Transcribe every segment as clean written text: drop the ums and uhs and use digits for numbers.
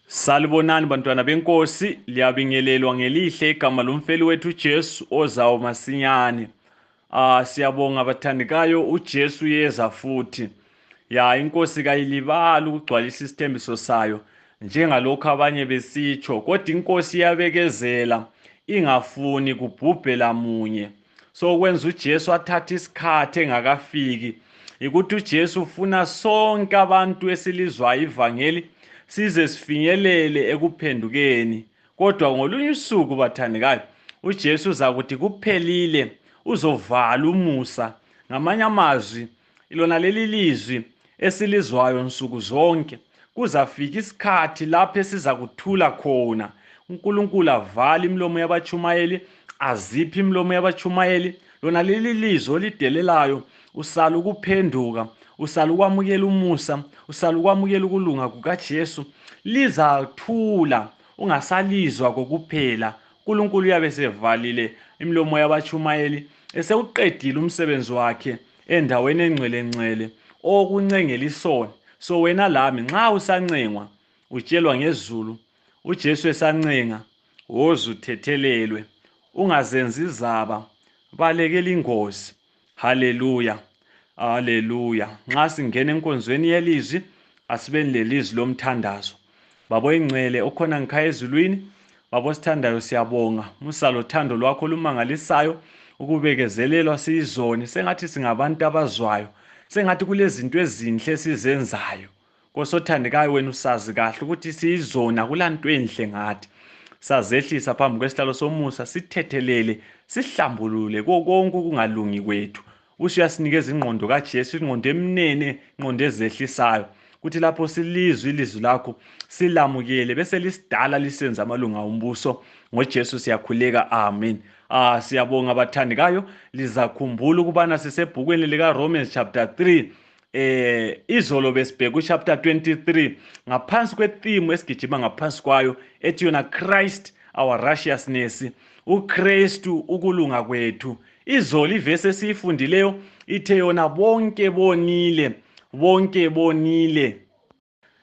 Salibonani bantwana benkosi, liyabingelelwa ngelihle igama lomfeli wethu uJesu ozayo masinyane. Siyabonga bathandekayo, uJesu uyeza futhi. Inkosi kayilibali ukugcwalisa isithembiso sayo njengalokho abanye besitsho, kodwa inkosi iyabekezela ingafuni kubhubhela munye. So kwenza uJesu athatha isikhathi engakafiki ukuthi uJesu ufuna sonke abantu esilizwayo ivangeli size sifinyelele ekuphendukeni. Kodwa ngolunye usuku bathandekayo, uJesu uzakuthi kuphelile, uzovala umusa. Ngamanye amazwi, lona leli lizwi esilizwayo nsuku zonke, kuzafika isikhathi lapho esiza kuthula khona. uNkulunkulu avala imilomo yabatshumayeli, aziphe imilomo yabatshumayeli. Lona leli lizwi olidelelayo usala ukuphenduka, usala ukwamukela umusa, usala ukwamukela ukulunga kukaJesu, lizathula ungasalizwa kokuphela. uNkulunkulu uyabe sevalile imilomo yabatshumayeli, esewuqedile umsebenzi wakhe endaweni engcwele okuncengela isono. So wena lami nxa usancengwa, utshelwa ngezulu, uJesu esancenga, woza uthethelelwe, ungazenzi izaba, balekela ingozi. Haleluya, haleluya. Nxa singena enkonzweni yelizwi, asibeni lelizwi lomthandazo. Baba oyingcwele okhona ngikhaya ezulwini, baba osithandayo, siyabonga musa lothando lwakho olumangalisayo, ukubekezelelwa siyizoni. Sengathi singabantu abazwayo, sengathi kulezinto ezinhle esizenzayo. Nkosi othandekayo, wena usazi kahle ukuthi siyizona kulanto enhle ngathi. Sazehlisa phambi kwesihlalo somusa, sithethelele, sihlambulule konke ukungalungi kwethu. Usuyasikeza ingqondo kaJesu, ingqondo emnene, ingqondo ezehlisayo, kuthi lapho silizwe ilizwi lakho silamukele bese lisidala lisenza amalunga ombuso. NgoJesu siyakhuleka, amen. Siyabonga bathandekayo, lizakhumbula ukubana sisebhukwini lika Romans chapter 3. Izolo besibheka uchapter 23 ngaphansi kwetheme esigijima ngaphansi kwayo ethi yona Christ our righteousness, uKristu ukulunga kwethu. Izolo ivesi esiyifundileyo ithe yona bonke bonile, bonke bonile.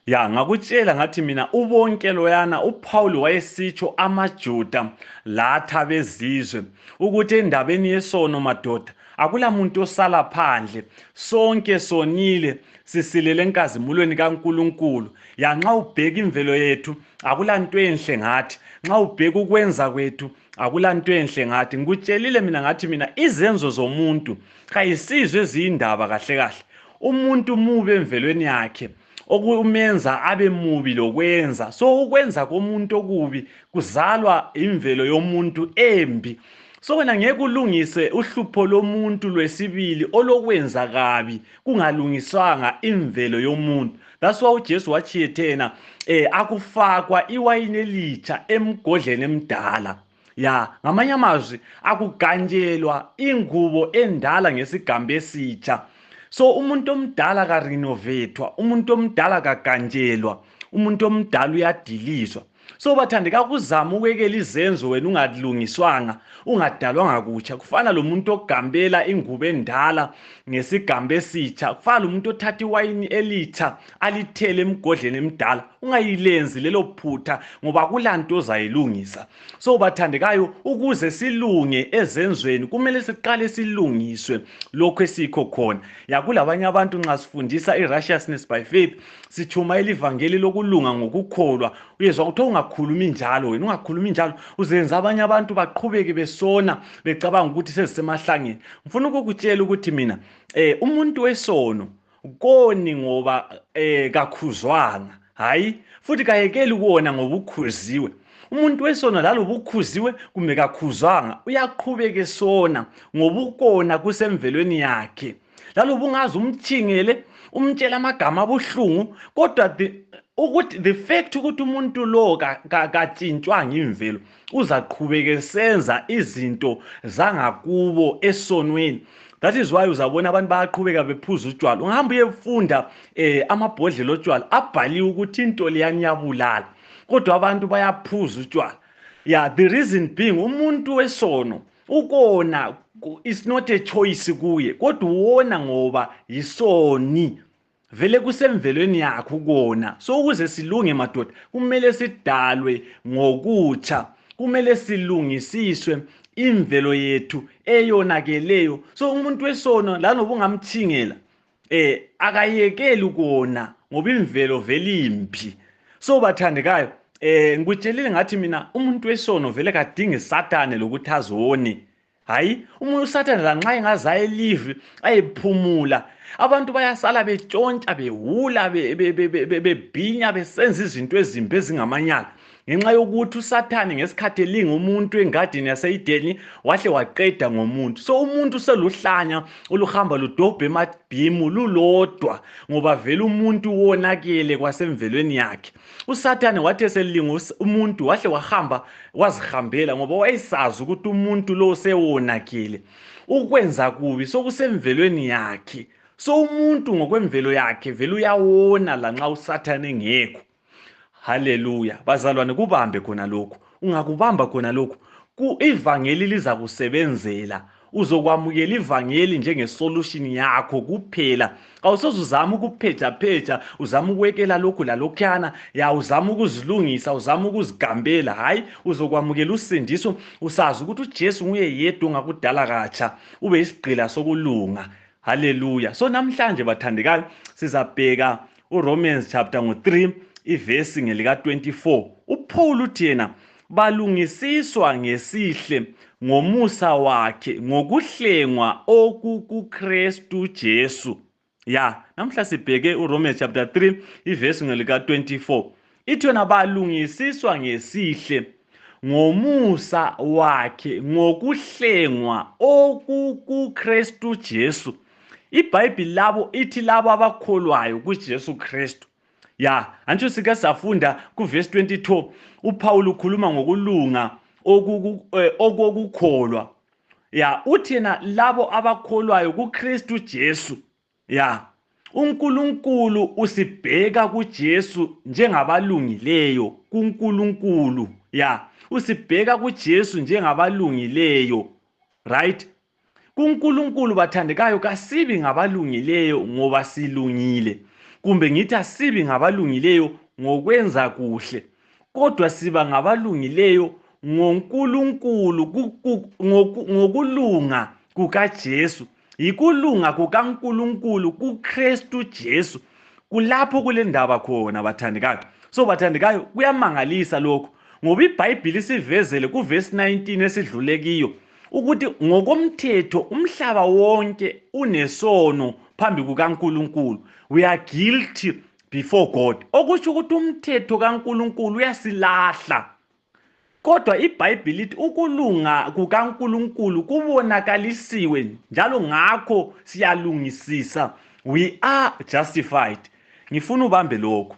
Ngakutshela ngathi mina ubonke loyana uPaul wayesitsho amaJuda lathi abezizwe ukuthi endabeni yesono madoda akula muntu osala phandle, sonke sonile sisilele enkazimulweni kaNkulunkulu. Nxa ubheka imvelo yethu akula nto enhle ngathi, nxa ubheka ukwenza kwethu akula nto enhle ngathi. Ngikutshelile mina ngathi mina izenzo zomuntu kayisizwe eziyindaba kahle kahle. Umuntu mubi emvelweni yakhe okumenza abe mubi lokwenza. So ukwenza komuntu okubi kuzalwa imvelo yomuntu embi. So wena ngeke ulungise uhlupho lomuntu lwesibili olokwenza kabi kungalungiswanga imvelo yomuntu. That's why uJesu wathi thena akufakwa iwayini elitsha emgodleni emdala. Ngamanye amazwi akuganjelwa ingubo endala ngesigambe esitsha. So umuntu omdala karenovethwa, umuntu omdala kaganjelwa, umuntu omdala uyadilizwa. So bathandeka kuzama ukwekela izenzo wena ungalungiswanga, ungadalwanga kutsha. Kufana lomuntu ogambela ingubo endala ngesigambe esitsha, kufana lomuntu othatha iwayini elitsha alithele emgodleni emdala. Ungayilenzi lelo phutha ngoba kulanto ozayilungisa. So bathandekayo, ukuze silunge ezenzweni kumele siqale silungiswe lokho esikho khona. Kulabanye abantu nxa sifundisa i-righteousness by faith, sitshumayela ivangeli lokulunga ngokukholwa. Uyezwa ukuthi ungakhulumi njalo wena, ungakhulumi njalo uzenza abanye abantu baqhubeke besona becabanga ukuthi sezisemahlangeni. Ngifuna ukukutshela ukuthi mina umuntu wesono koni ngoba kakhuzwanga, hayi futhi kayekeli kuona ngoba ukhuziwe. Umuntu wesono lalo bukhuziwe kumbe kakhuzwanga uyaqhubeka esona ngoba ukona kusemvelweni yakhe. Lalo bungazi umthingele, umtshela amagama abuhlungu, kodwa the fact ukuthi umuntu lo katshintshwanga imvelo uzaqhubeka esenza izinto zangakubo esonweni. That is why uzabona abantu bayaqhubeka bephuza utshwala. Ungahamba uyefunda amabhodlela otshwala abhaliwe ukuthi into leyani iyabulala, kodwa abantu bayaphuza utshwala. The reason being umuntu wesono ukona is not a choice kuye, kodwa uwona ngoba yisoni. vele kusemvelweni yakho kona. So ukuze silunge madoda kumele sidalwe ngokutsha, kumele silungisiswe imvelo yethu eyonakeleyo. So umuntu wesono lanoba ungamthingela akayekeli kona ngoba imvelo vele impi. So bathandekayo, ngikutshelile ngathi mina umuntu wesono vele kadinga Sathane lokuthi azone. Hayi, umuntu uSathane lanxa engazaye live ayephumula, abantu bayasala betshontsha behula bebhinya besenza izinto ezimbi ezingamanyala ngenxa yokuthi uSathane ngesikhathi elinga umuntu engadini yaseIdeni wahle waqeda ngomuntu. So umuntu seluhlanya oluhamba ludobhe emabhimu lulodwa ngoba vele umuntu wonakele kwasemvelweni yakhe. uSathane wathi eselinga umuntu wahle wahamba wazihambela ngoba wayesazi ukuthi umuntu lo sewonakele, ukwenza kubi sokusemvelweni yakhe. So umuntu ngokwemvelo yakhe vele uyawona lanxa uSathane engekho. Haleluya. Bazalwane, kubambe khona lokho. Ungakubamba khona lokho, ivangeli liza kusebenzela. Uzokwamukela ivangeli njengesolution yakho kuphela. Awusoze uzama ukupheja uzama ukwekela lokhu lalokhana, uzama ukuzilungisa, uzama ukuzigambela. Hayi, uzokwamukela usindiso usazi ukuthi uJesu nguye yedwa ongakudala katsha ube isigqila sokulunga. Haleluya. So namhlanje bathandekayo sizabheka uRomans chapter 3 ivesi ngelika 24. uPaul uthi yena balungisiswa ngesihle ngomusa wakhe ngokuhlengwa okukuKristu Jesu. Namhla sibheke uRomans chapter 3 ivesi ngelika 24. Ithi yona balungisiswa ngesihle ngomusa wakhe ngokuhlengwa okukuKristu Jesu. iBhayibheli labo ithi labo abakholwayo kuJesu Kristu. Antsho sike safunda kuvesi 22 uPaul ukhuluma ngokulunga okukholwa. Uthi yena labo abakholwayo kuKristu Jesu. uNkulunkulu usibheka kuJesu njengabalungileyo kuNkulunkulu. Usibheka kuJesu njengabalungileyo. Right? kuNkulunkulu bathandekayo kasibi ngabalungileyo ngoba silungile, kumbe ngithi asibi ngabalungileyo ngokwenza kuhle, kodwa siba ngabalungileyo ngoNkulunkulu ngokulunga kukaJesu. Yikulunga kukaNkulunkulu kuKristu Jesu kulapho kule ndaba khona bathandekayo. So bathandekayo, kuyamangalisa lokho ngoba iBhayibheli sivezele kuvesi 19 esidlule kiyo ukuthi ngokomthetho umhlaba wonke unesono phambi kukaNkulunkulu. We are guilty before God. Okusho ukuthi umthetho kaNkulunkulu uyasilahla. Kodwa iBhayibheli lithi ukulunga kukaNkulunkulu kubonakalisiwe njalo ngakho siyalungisisa. We are justified. Ngifuna ubambe lokho.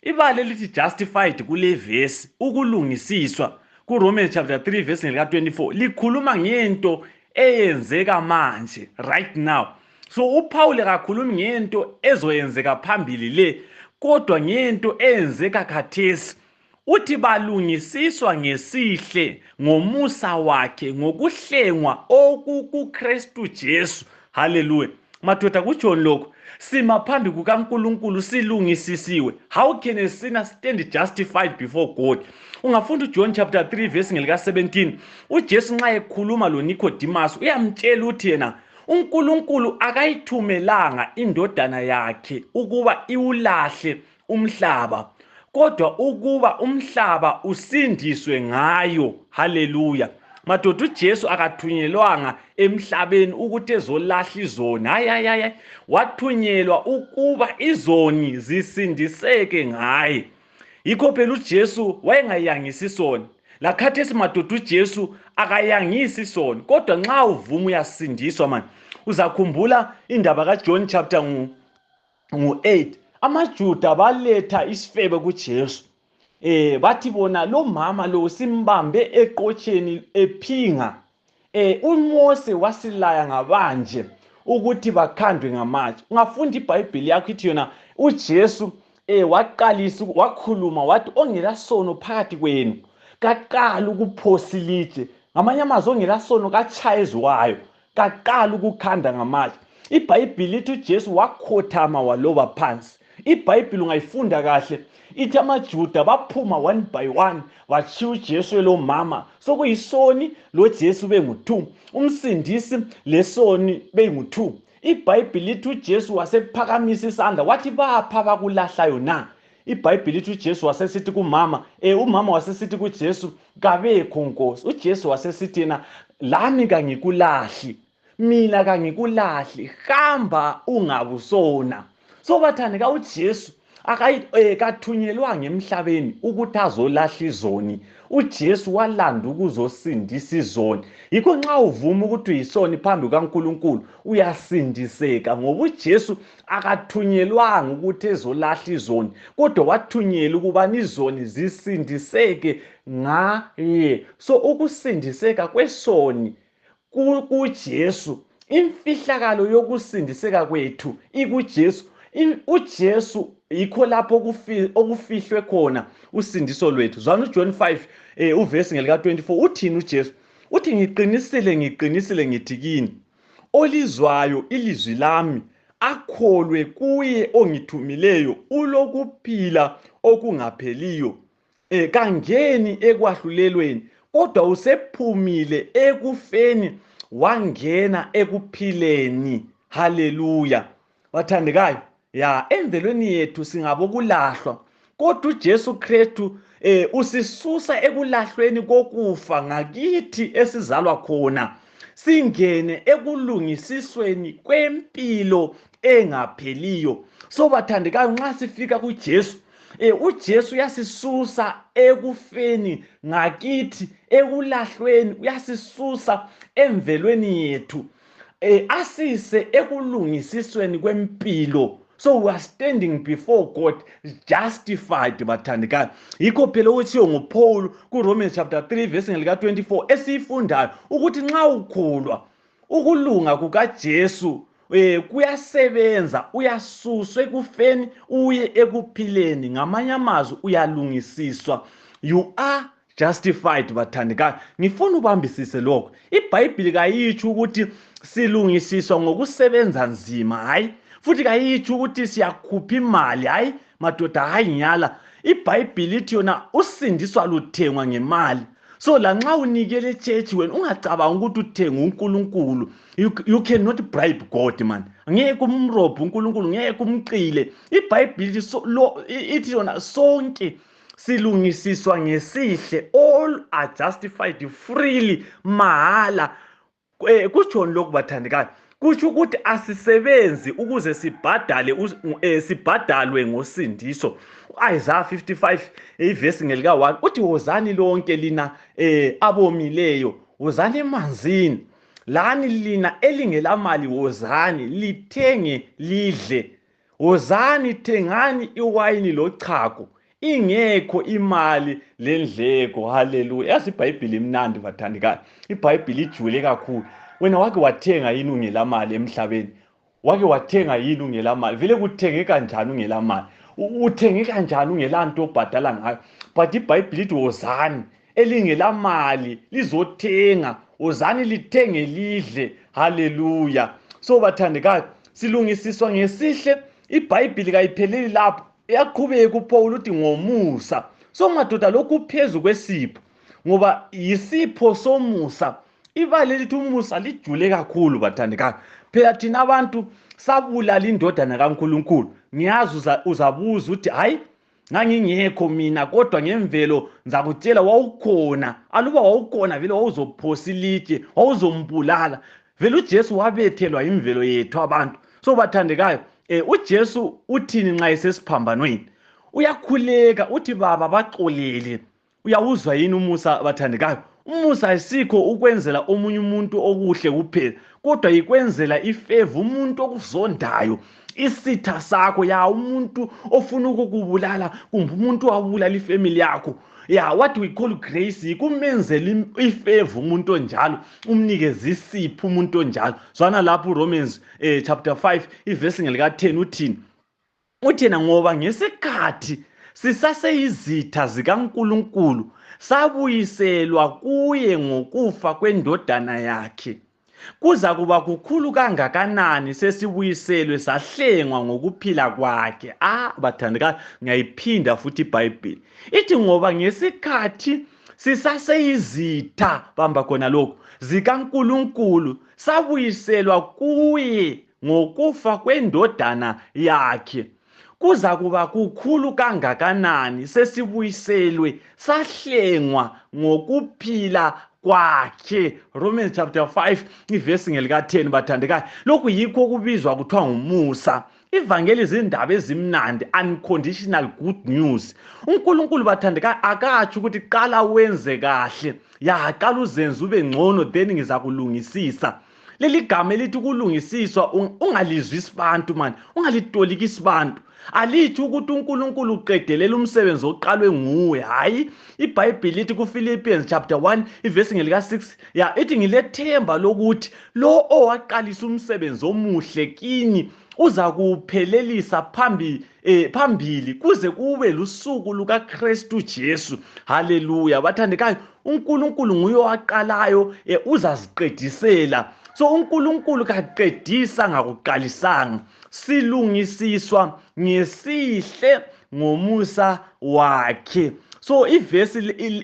Ibale lithi justified kule vesi, ukulungisiswa kuRomans chapter 3 verse ngelika 24 likhuluma ngento eyenzeka manje, right now. So uPaul akakhulumi ngento ezoyenzeka phambili le, kodwa ngento eyenzeka khathesi. Uthi balungisiswa ngesihle ngomusa wakhe ngokuhlengwa okukuKristu Jesu. Haleluya. Madoda kuJohn lokho sima phambi kukaNkulunkulu silungisisiwe. How can a sinner stand justified before God? Ungafunda uJohn chapter 3 verse ngelika 17. uJesu nxa ekhuluma loNicodemus uyamtshela uthi yena uNkulunkulu akayithumelanga indodana yakhe ukuba iwulahle umhlaba, kodwa ukuba umhlaba usindiswe ngayo. Haleluya. Madoda uJesu akathunyelwanga emhlabeni ukuthi ezolahla izoni. Hayi, wathunyelwa ukuba izoni zisindiseke ngaye. Yikho phela uJesu wayengayangisi isoni. Lakhathesi madoda uJesu akayangisi isoni, kodwa nxa uvuma uyasindiswa manje. Uzakhumbula indaba kaJohn chapter 8. AmaJuda baletha isifebe kuJesu. Bathi bona lo mama lo simbambe eqotsheni ephinga. uMose wasilaya ngabanje ukuthi bakhandwe ngamatshe. Ungafunda iBhayibheli yakho ithi yona uJesu waqalisa wakhuluma wathi ongela sono phakathi kwenu kaqala ukuphosilitshe, ngamanye amazwi ongela sono katshayezwayo kaqala ukukhanda ngamatshe. iBhayibhili lithi uJesu wakhothama waloba phansi. iBhayibhili ungayifunda kahle ithi amaJuda baphuma one by one bachiya uJesu elomama sokuyisoni loJesu bengu-2, umsindisi lesoni bengu-2. iBhayibhili lithi uJesu wasephakamisa isandla wathi bapha abakulahlayo na. iBhayibhili lithi uJesu wasesithi kumama, umama wasesithi kuJesu kabekho Nkosi. uJesu wasesithi yena lami kangikulahli, mina kangikulahli, hamba ungabusona. So bathandeka uJesu kathunyelwanga emhlabeni ukuthi azolahla izoni. uJesu walanda ukuzosindisa izoni. Yikho nxa uvuma ukuthi uyisoni phambi kaNkulunkulu uyasindiseka, ngoba uJesu akathunyelwanga ukuthi ezolahla izoni, kodwa wathunyelwa ukubana izoni zisindiseke ngaye. So ukusindiseka kwesoni kuJesu, imfihlakalo yokusindiseka kwethu ikuJesu. uJesu yikho lapho okufihlwe khona usindiso lwethu. Zwana uJohn 5 uvesi ngelika-24 uthini uJesu? Uthi ngiqinisile ngithi kini, olizwayo ilizwi lami akholwe kuye ongithumileyo ulokuphila okungapheliyo, kangeni ekwahlulelweni, kodwa usephumile ekufeni wangena ekuphileni. Haleluya. Bathandekayo, emvelweni yethu singabokulahlwa, kodwa uJesu Kristu usisusa ekulahlweni kokufa ngakithi esizalwa khona, singene ekulungisisweni kwempilo engapheliyo. So bathandekayo, nxa sifika kuJesu, uJesu uyasisusa ekufeni ngakithi, ekulahlweni uyasisusa emvelweni yethu, asise ekulungisisweni kwempilo. So we are standing before God justified bathandekayo. Yikho phela okuthiwa nguPaul kuRomans chapter 3 verse ngelika-24 esiyifundayo ukuthi nxa ukholwa ukulunga kukaJesu kuyasebenza, uyasuswa ekufeni uye ekuphileni. Ngamanye amazwi uyalungisiswa, you are justified bathandekayo. Ngifuna ubambisise lokho. iBhayibhili kayitsho ukuthi silungisiswa ngokusebenza nzima, hayi, futhi kayitsho ukuthi siyakhupha imali, hayi madoda, hayi nyala. iBhayibhili lithi yona usindiswa luthengwa ngemali. So lanxa unikele eChurch wena ungacabanga ukuthi uthenga uNkulunkulu. You cannot bribe God man. Ngeke umrobhe uNkulunkulu, ngeke umqile. iBhayibhili ithi yona sonke silungisiswa ngesihle, all are justified freely, mahala. Kutsho lokhu bathandekayo, kusho ukuthi asisebenzi ukuze sibhadalwe ngosindiso. Isaiah 55 ivesi ngelika-1 uthi wozani lonke lina abomileyo, wozani emanzini, lani lina elingelamali wozani lithenge lidle, wozani thengani iwayini lochago, ingekho imali lendleko. Haleluya. Yazi iBhayibhili imnandi bathandekayo, iBhayibhili ijule kakhulu. Wena wake wathenga yini ungelamali emhlabeni? Wake wathenga yini ungelamali? Vele kuthengeka njani ungelamali? Uthengeka njani ungelanto obhadala ngayo? But iBhayibhili lithi wozani elingelamali lizothenga, wozani lithenge lidle. Haleluya. So bathandekayo, silungisiswa ngesihle. iBhayibhili kayipheleli lapho, iyaqhubeka uPaul uthi ngomusa. So madoda, lokhu phezu kwesipho, ngoba yisipho somusa. Ibali lithi umusa lijule kakhulu bathandekayo. Phela thina abantu sabulala indodana kaNkulunkulu. Ngiyazi uzabuza uthi hayi ngangingekho mina, kodwa ngemvelo ngizakutshela wawukhona. Aluba wawukhona vele wawuzophosa ilitshe, wawuzombulala. Vele uJesu wabethelwa imvelo yethu abantu. So bathandekayo, uJesu uthini nxa esesiphambanweni? Uyakhuleka uthi baba baxolele. Uyawuzwa yini umusa bathandekayo? Umusa ayisikho ukwenzela omunye umuntu okuhle kuphela, kodwa yikwenzela ifavor umuntu okuzondayo, isitha sakho, umuntu ofuna ukukubulala, kumbe umuntu wabulala ifamily yakho. What we call grace yikumenzela ifavor umuntu onjalo, umnikeze isipho umuntu onjalo. Zwana lapho uRomans chapter 5 ivesi ngelika-10 uthini? Uthina ngoba ngesikhathi sisaseyizitha zikaNkulunkulu sabuyiselwa kuye ngokufa kwendodana yakhe. kuza kuba kukhulu kangakanani sesibuyiselwe sahlengwa ngokuphila kwakhe. Bathandekayo, ngiyayiphinda futhi iBhayibheli ithi ngoba ngesikhathi sisaseyizitha bamba khona lokho zikaNkulunkulu sabuyiselwa kuye ngokufa kwendodana yakhe. Kuza kuba kukhulu kangakanani sesibuyiselwe sahlengwa ngokuphila kwakhe. Romans chapter 5 ivesi ngelika-10 bathandekayo. Lokhu yikho okubizwa kuthiwa ngumusa. Ivangeli izindaba ezimnandi, unconditional good news. uNkulunkulu bathandekayo akatsho ukuthi qala wenze kahle, qala uzenze ube ngcono then ngizakulungisisa. Leli gama elithi ukulungisiswa ungalizwi isibantu manje, ungalitoliki isibantu. Alithi ukuthi uNkulunkulu uqedelela umsebenzi oqalwe nguwe. Hayi, iBhayibheli lithi kuFilippians chapter 1 ivesi ngelika-6 ithi ngilethemba lokuthi lo owaqalisa umsebenzi omuhle kini uza kuwuphelelisa phambili kuze kube lusuku lukaKristu Jesu. Haleluya bathandekayo, uNkulunkulu nguye owaqalayo uzaziqedisela. So uNkulunkulu kaqedisa ngakuqalisanga. Silungisiswa ngesihle ngomusa wakhe. So ivesi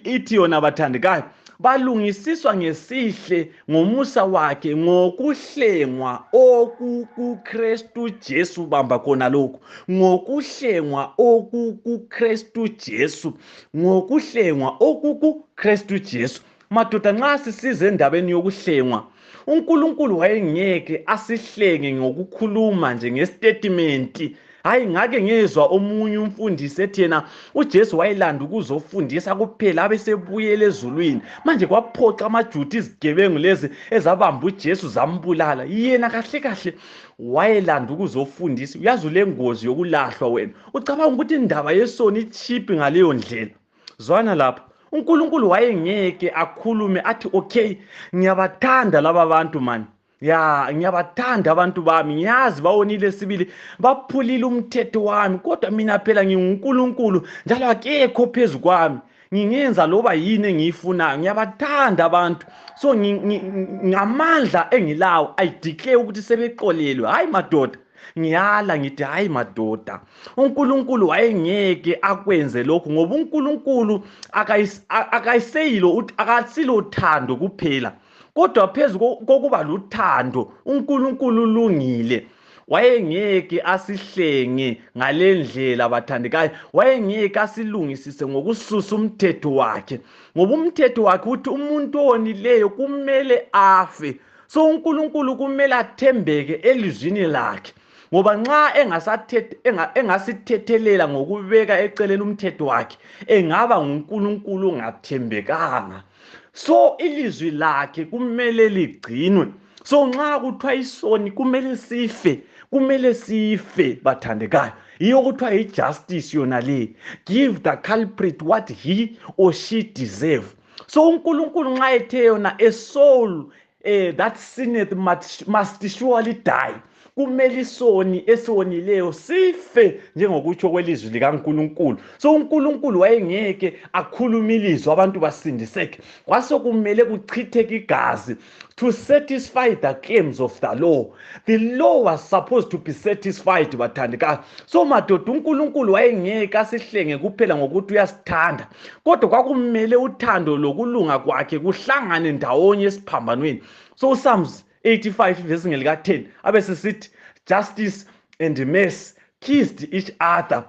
ithi yona bathandekayo, balungisiswa ngesihle ngomusa wakhe ngokuhlengwa okukuKristu Jesu bamba khona lokho. Ngokuhlengwa okukuKristu Jesu. Ngokuhlengwa okukuKristu Jesu. Madoda, nxa sisize endabeni yokuhlengwa, uNkulunkulu wayengeke asihlenge ngokukhuluma nje ngestatement. Hayi, ngake ngezwa omunye umfundisi ethi yena uJesu wayelanda ukuzofundisa kuphela abesebuyela ezulwini. Manje kwaphoqa amaJuda izigebengu lezi ezabamba uJesu zambulala. Yena kahle kahle wayelanda ukuzofundisa. Uyazi le ngozi yokulahlwa wena. Ucabanga ukuthi indaba yesono ichip ngaleyo ndlela? Zwana lapha. uNkulunkulu wayengeke akhulume athi okay, ngiyabathanda laba bantu man. Ngiyabathanda abantu bami, ngiyazi bawonile sibili baphulile umthetho wami, kodwa mina phela nginguNkulunkulu njalo akekho phezu kwami. Ngingenza loba yini engiyifunayo. Ngiyabathanda abantu. So ngamandla engilawo I declare ukuthi sebeqolelwe. Hayi madoda, ngiyala ngithi hayi madoda, uNkulunkulu wayengeke akwenze lokho ngoba uNkulunkulu akasilo uthando kuphela, kodwa phezu kokuba luthando uNkulunkulu ulungile. Wayengeke asihlenge ngalendlela bathandekayo, wayengeke asilungisise ngokususa umthetho wakhe, ngoba umthetho wakhe uthi umuntu owonileyo kumele afe. So uNkulunkulu kumele athembeke elizwini lakhe, ngoba nxa engasithethelela ngokubeka eceleni umthetho wakhe engaba nguNkulunkulu ongathembekanga. So ilizwi lakhe kumele ligcinwe. So nxa kuthiwa isoni kumele sife bathandekayo. Yiyo kuthiwa ijustice yona le, give the culprit what he or she deserve. So uNkulunkulu nxa ethe yona a soul that sinneth must surely die, kumele isoni esonileyo sife njengokutsho kwelizwi likaNkulunkulu. So uNkulunkulu wayengeke akhuluma ilizwi abantu basindiseke, kwasokumele kuchitheke igazi to satisfy the claims of the law. The law was supposed to be satisfied bathandekayo. So madoda, uNkulunkulu wayengeke asihlenge kuphela ngokuthi uyasithanda, kodwa kwakumele uthando lokulunga kwakhe kuhlangane ndawonye esiphambanweni. So Psalms 85 verse ngelika-10 abesesithi justice and mercy kissed each other.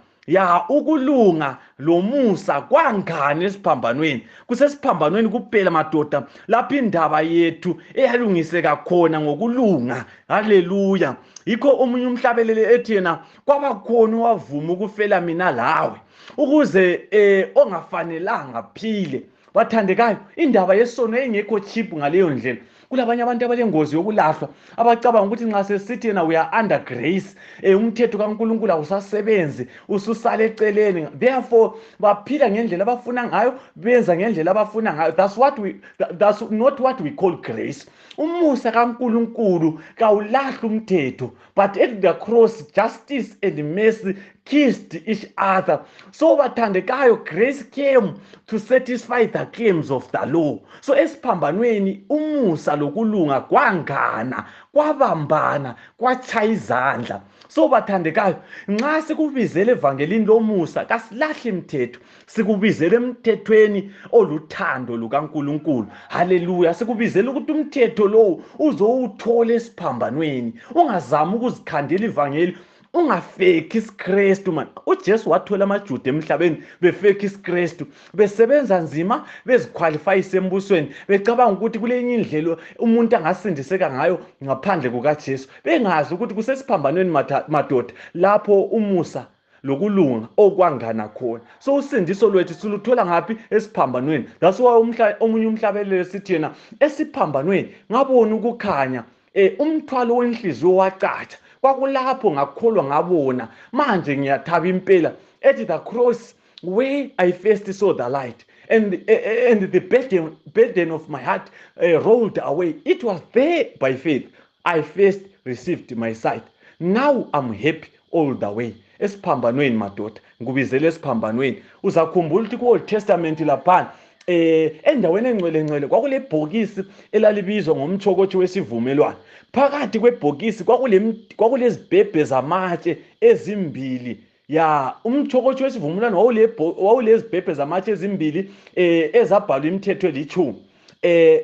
Ukulunga lomusa kwangane esiphambanweni. Kusesiphambanweni kuphela madoda lapho indaba yethu eyalungiseka khona ngokulunga. Haleluya. Yikho omunye umhlabeleli ethi yena kwabakhona owavuma ukufela mina lawe ukuze ongafanelanga phile. Bathandekayo, indaba yesono engekho cheap ngaleyo ndlela. Kulabanye abantu abalengozi yokulahlwa abacabanga ukuthi nxa sesithi yena we are under grace, umthetho kaNkulunkulu awusasebenzi, ususala eceleni, therefore baphila ngendlela abafuna ngayo, benza ngendlela abafuna ngayo. That's not what we call grace. Umusa kaNkulunkulu kawulahla umthetho, but at the cross justice and mercy kissed each other. So bathandekayo, grace came to satisfy the claims of the law. So esiphambanweni umusa lokulunga kwangana, kwabambana, kwachaya izandla. So bathandekayo, nxa sikubizele evangelini lomusa kasilahli imithetho, sikubizele emthethweni oluthando lukaNkulunkulu. Haleluya. Sikubizele ukuthi umthetho lowo uzowuthola esiphambanweni. Ungazama ukuzikhandela ivangeli, ungafeki isiKristu man. uJesu wathola amaJuda emhlabeni befeki isiKristu, besebenza nzima, beziqualifyisa embusweni, becabanga ukuthi kulenye indlela umuntu angasindiseka ngayo ngaphandle kukaJesu, bengazi ukuthi kusesiphambanweni madoda lapho umusa lokulunga okwangana khona. So usindiso lwethu siluthola ngaphi? Esiphambanweni. That's why omunye umhlabelelo sithi yena esiphambanweni ngabona ukukhanya, umthwalo wenhliziyo wacatsha. Kwakulapho ngakholwa ngabona, manje ngiyathaba impela, at the cross where I first saw the light and the burden of my heart rolled away. It was there by faith I first received my sight. Now I'm happy all the way. Esiphambanweni madoda, ngubizele esiphambanweni. Uzakhumbula ukuthi ku-Old Testament laphana endaweni engcwele kwakule bhokisi elalibizwa ngomtshokotsho wesivumelwano. Phakathi kwebhokisi kwakulezibhebhe zamatshe ezimbili. Ya, umtshokotsho wesivumelwano wawulezibhebhe zamatshe ezimbili ezabhalwa imithetho elitshumi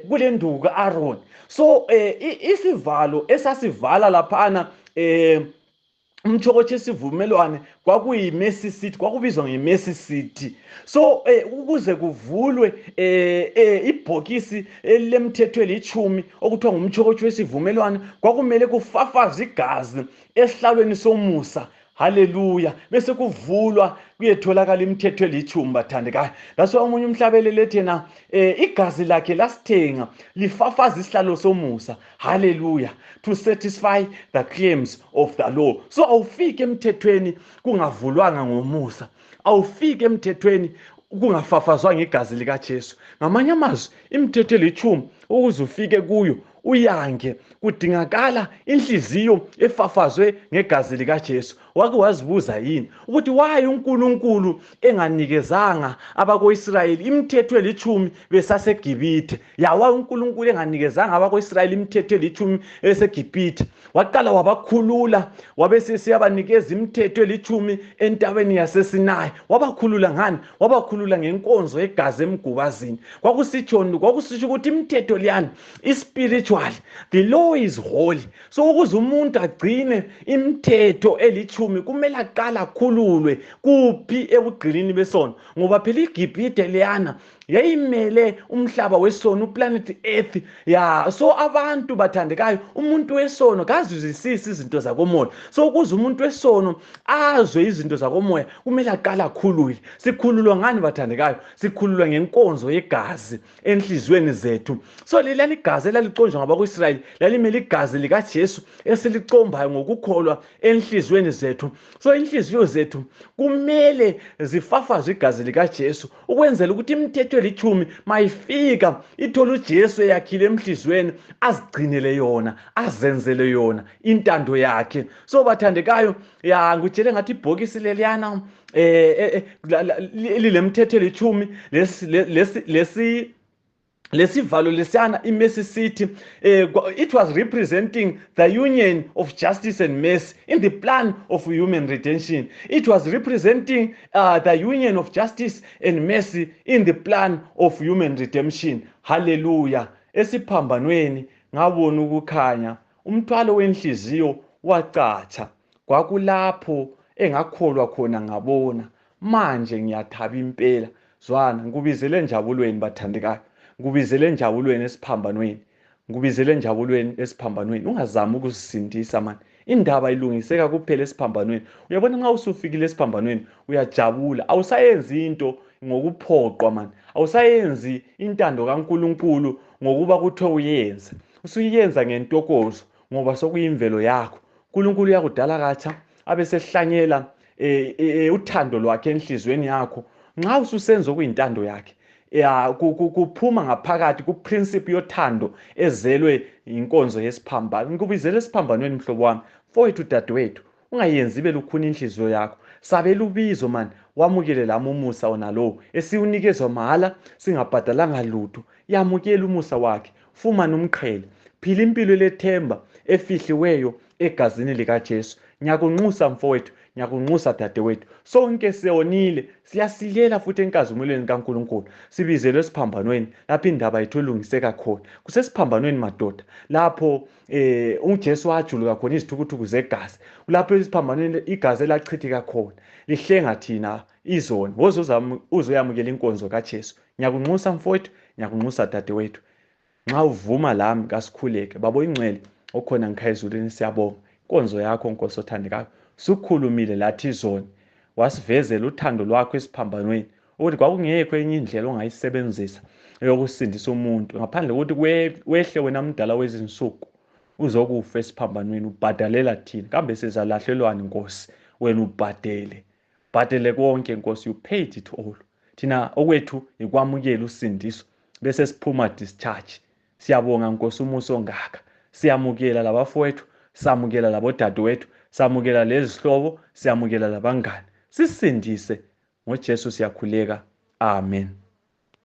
kule nduku ka-Aaron. So isivalo esasivala laphana umtshokotsho wesivumelwano kwakuyi-mercy seat, kwakubizwa nge-mercy seat. So ukuze kuvulwe ibhokisi lemthetho elitshumi okuthiwa ngumtshokotsho wesivumelwano, kwakumele kufafazwe igazi esihlalweni somusa. Haleluya. Bese kuvulwa kuyetholakala imithetho elitshumi bathandekayo. Laso omunye umhlabeleli ethi yena igazi lakhe lasithenga lifafaza isihlalo somusa. Haleluya. To satisfy the claims of the law. So awufike emthethweni kungavulwanga ngomusa, awufike emthethweni kungafafazwa ngegazi likaJesu. Ngamanye amazwi imithetho elitshumi ukuze ufike kuyo uyange kudingakala inhliziyo efafazwe ngegazi likaJesu. Wake wazibuza yini ukuthi why uNkulunkulu enganikezanga abako-Israyeli imithetho elitshumi besaseGibhithe? Yawa uNkulunkulu enganikezanga abako-Israyeli imithetho elitshumi eseGibhithe, waqala wabakhulula, wabesesiyabanikeza imithetho elitshumi entabeni yaseSinayi. Wabakhulula ngani? Wabakhulula ngenkonzo yegazi emgubazini. Kwakusitsho ukuthi imithetho liyani ispiritual, the law is holy. So ukuze umuntu agcine imithetho elitshumi kumele aqala akhululwe kuphi? Ebugqilini besono. Ngoba phela iGibhithe liyana yayimele umhlaba wesono, uplanet Earth. Ya, so abantu bathandekayo, umuntu wesono kazizwisisi izinto zakomoya. So ukuze umuntu wesono azwe izinto zakomoya kumele aqala akhululwe. Sikhululwa ngani bathandekayo? Sikhululwa ngenkonzo yegazi enhlizweni zethu. So leli igazi elaliconjwa ngabako-Israyeli lalimele igazi likaJesu esilicombayo ngokukholwa enhlizweni zethu. So inhliziyo zethu kumele zifafazwe igazi likaJesu ukwenzela ukuthi imithetho elitshumi mayifika ithole uJesu eyakhile emhlizweni, azigcinele yona, azenzele yona intando yakhe. So bathandekayo, ya ngutshele ngathi ibhokisi leliyana lilemthetho elitshumi lesivalo lesiyana iMercy Seat, it was representing the union of justice and mercy in the plan of human redemption. It was representing the union of justice and mercy in the plan of human redemption. Hallelujah. Esiphambanweni ngabona ukukhanya, umthwalo wenhliziyo wacatsha. Kwakulapho engakholwa khona ngabona, manje ngiyathaba impela. Zwana, ngubizele njabulweni bathandekayo. Ngubizele njabulweni esiphambanweni. Ngubizele njabulweni esiphambanweni. Ungazama ukuzisindisa man. Indaba ilungiseka kuphela esiphambanweni. Uyabona nxa usufikile esiphambanweni uyajabula. Awusayenzi into ngokuphoqwa man. Awusayenzi intando kaNkulunkulu ngokuba kuthiwe uyenze. Usuyenza ngentokozo ngoba sokuyimvelo yakho. uNkulunkulu yakudala katsha abesehlanyela uthando lwakhe enhlizweni yakho. Nxa ususenza okuyintando yakhe, kuphuma ngaphakathi kuprincipe yothando ezelwe inkonzo yesiphambano. Ngikubizele esiphambanweni mhlobo wami, mfowethu dadewethu, ungayenzi belukhuni inhliziyo yakho. sabela ubizo mani, wamukele lami umusa wona lowo esiwunikezwa mahhala singabhadalanga lutho. Yamukela umusa wakhe, fumana umqhele, phila impilo lethemba efihliweyo egazini likaJesu. Ngiyakunxusa mfowethu, ngiyakunxusa dadewethu, sonke siyonile, siyasilela futhi enkazimulweni kaNkulunkulu, sibizelwe esiphambanweni lapho indaba yethu elungiseka khona. Kusesiphambanweni madoda, lapho uJesu wajuluka khona izithukuthuku zegazi, lapho esiphambanweni igazi elachitheka khona lihlenga thina izoni. Woze uzoyamukela inkonzo kaJesu. Ngiyakunxusa mfowethu, ngiyakunxusa dadewethu. Nxa uvuma lami kasikhuleke. Baba oyingcwele okhona ngikhaya ezulwini, siyabonga inkonzo yakho Nkosi othandekayo. Sukhulumile lathi izoni, wasivezela uthando lwakho esiphambanweni, ukuthi kwakungekho enye indlela ongayisebenzisa yokusindisa umuntu ngaphandle kokuthi wehle wena mdala wezinsuku uzokufa esiphambanweni ubhadalela thina. Kambe sizalahlelwani Nkosi? Wena ubhadele konke Nkosi, you paid it all. Thina okwethu ikwamukela usindiso bese siphuma discharge. Siyabonga Nkosi umusa ongaka. Siyamukela labafowethu, samukela labodadewethu, samukela lezihlobo, siyamukela labangani. Sisindise ngoJesu siyakhuleka. Amen.